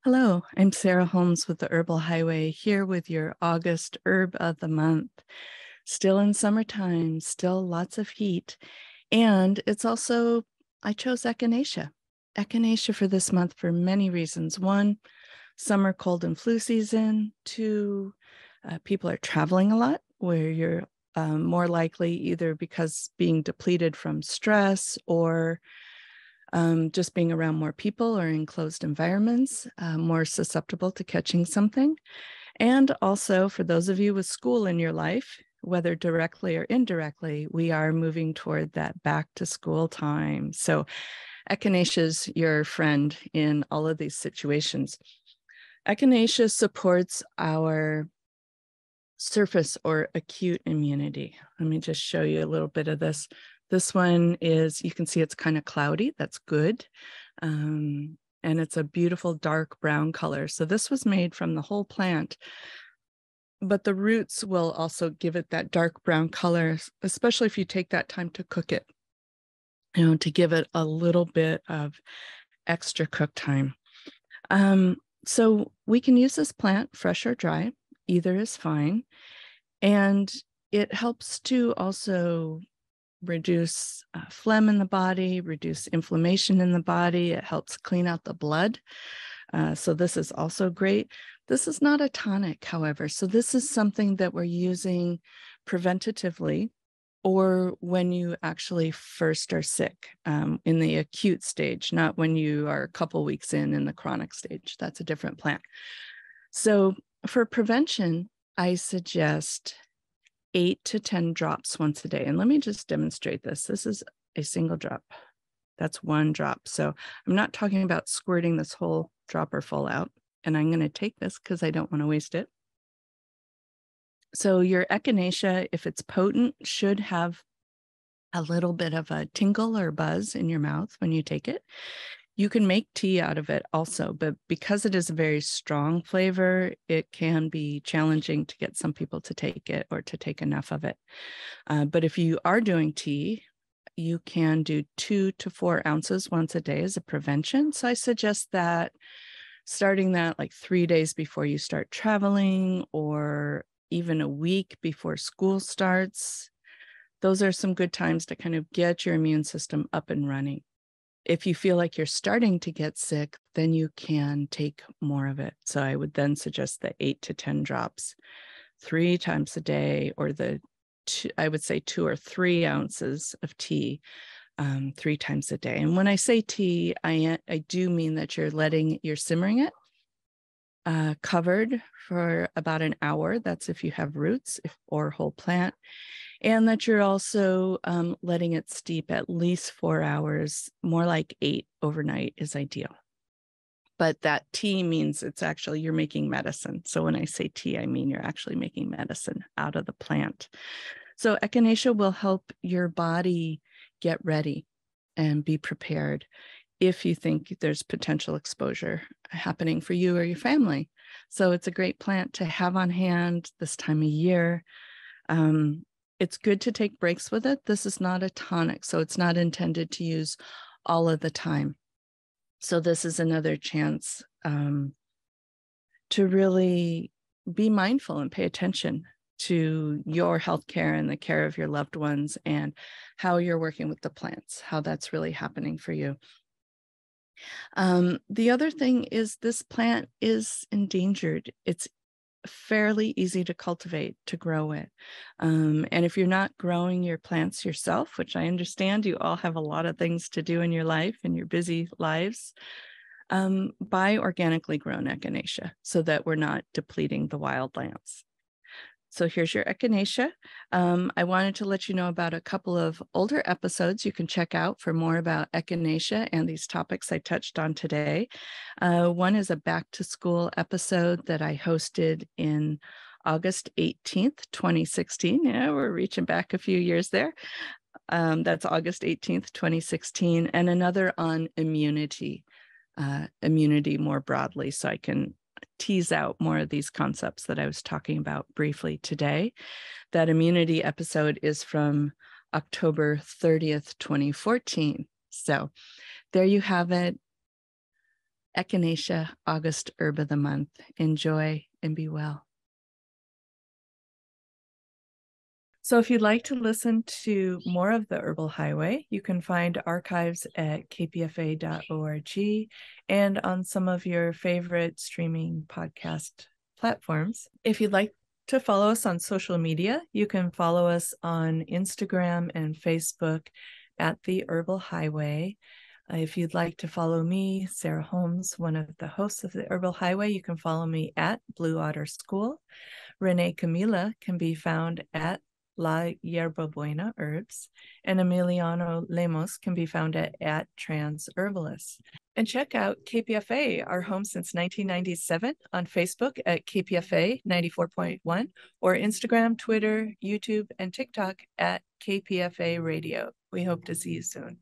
Hello, I'm Sarah Holmes with the Herbal Highway, here with your August herb of the month. Still in summertime, still lots of heat. And it's also, I chose Echinacea. Echinacea for this month for many reasons. One, summer cold and flu season. Two, people are traveling a lot, where you're more likely either because being depleted from stress or just being around more people or in closed environments, more susceptible to catching something. And also for those of you with school in your life, whether directly or indirectly, we are moving toward that back to school time. So Echinacea is your friend in all of these situations. Echinacea supports our surface or acute immunity. Let me just show you a little bit of this. This one is, you can see it's kind of cloudy. That's good. And it's a beautiful dark brown color. So this was made from the whole plant, but the roots will also give it that dark brown color, especially if you take that time to cook it, to give it a little bit of extra cook time. So we can use this plant fresh or dry, either is fine. And it helps to also reduce phlegm in the body, reduce inflammation in the body. It helps clean out the blood. So this is also great. This is not a tonic, however. So this is something that we're using preventatively or when you actually first are sick, in the acute stage, not when you are a couple weeks in the chronic stage. That's a different plant. So for prevention, I suggest 8 to 10 drops once a day. And let me just demonstrate this. This is a single drop. That's one drop. So I'm not talking about squirting this whole dropper full out. And I'm going to take this because I don't want to waste it. So your Echinacea, if it's potent, should have a little bit of a tingle or buzz in your mouth when you take it. You can make tea out of it also, but because it is a very strong flavor, it can be challenging to get some people to take it or to take enough of it. But if you are doing tea, you can do 2 to 4 ounces once a day as a prevention. So I suggest that starting that like 3 days before you start traveling or even a week before school starts. Those are some good times to kind of get your immune system up and running. If you feel like you're starting to get sick, then you can take more of it. So I would then suggest the 8 to 10 drops 3 times a day, or I would say 2 or 3 ounces of tea 3 times a day. And when I say tea, I do mean that you're simmering it covered for about an hour. That's if you have roots or whole plant. And that you're also letting it steep at least 4 hours, more like 8 overnight is ideal. But that tea means it's actually, you're making medicine. So when I say tea, I mean you're actually making medicine out of the plant. So Echinacea will help your body get ready and be prepared if you think there's potential exposure happening for you or your family. So it's a great plant to have on hand this time of year. It's good to take breaks with it. This is not a tonic, so it's not intended to use all of the time. So this is another chance to really be mindful and pay attention to your healthcare and the care of your loved ones and how you're working with the plants, how that's really happening for you. The other thing is this plant is endangered. It's fairly easy to cultivate, to grow it. And if you're not growing your plants yourself, which I understand you all have a lot of things to do in your life, in your busy lives, buy organically grown Echinacea so that we're not depleting the wildlands. So here's your Echinacea. I wanted to let you know about a couple of older episodes you can check out for more about Echinacea and these topics I touched on today. One is a back to school episode that I hosted in August 18th, 2016. Yeah, we're reaching back a few years there. That's August 18th, 2016. And another on immunity more broadly, so I can tease out more of these concepts that I was talking about briefly today. That immunity episode is from October 30th, 2014. So there you have it. Echinacea August Herb of the Month. Enjoy and be well. So if you'd like to listen to more of the Herbal Highway, you can find archives at kpfa.org and on some of your favorite streaming podcast platforms. If you'd like to follow us on social media, you can follow us on Instagram and Facebook at the Herbal Highway. If you'd like to follow me, Sarah Holmes, one of the hosts of the Herbal Highway, you can follow me at Blue Otter School. Renee Camila can be found at La Yerba Buena Herbs, and Emiliano Lemus can be found at Trans Herbalist. And check out KPFA, our home since 1997, on Facebook at KPFA 94.1, or Instagram, Twitter, YouTube, and TikTok at KPFA Radio. We hope to see you soon.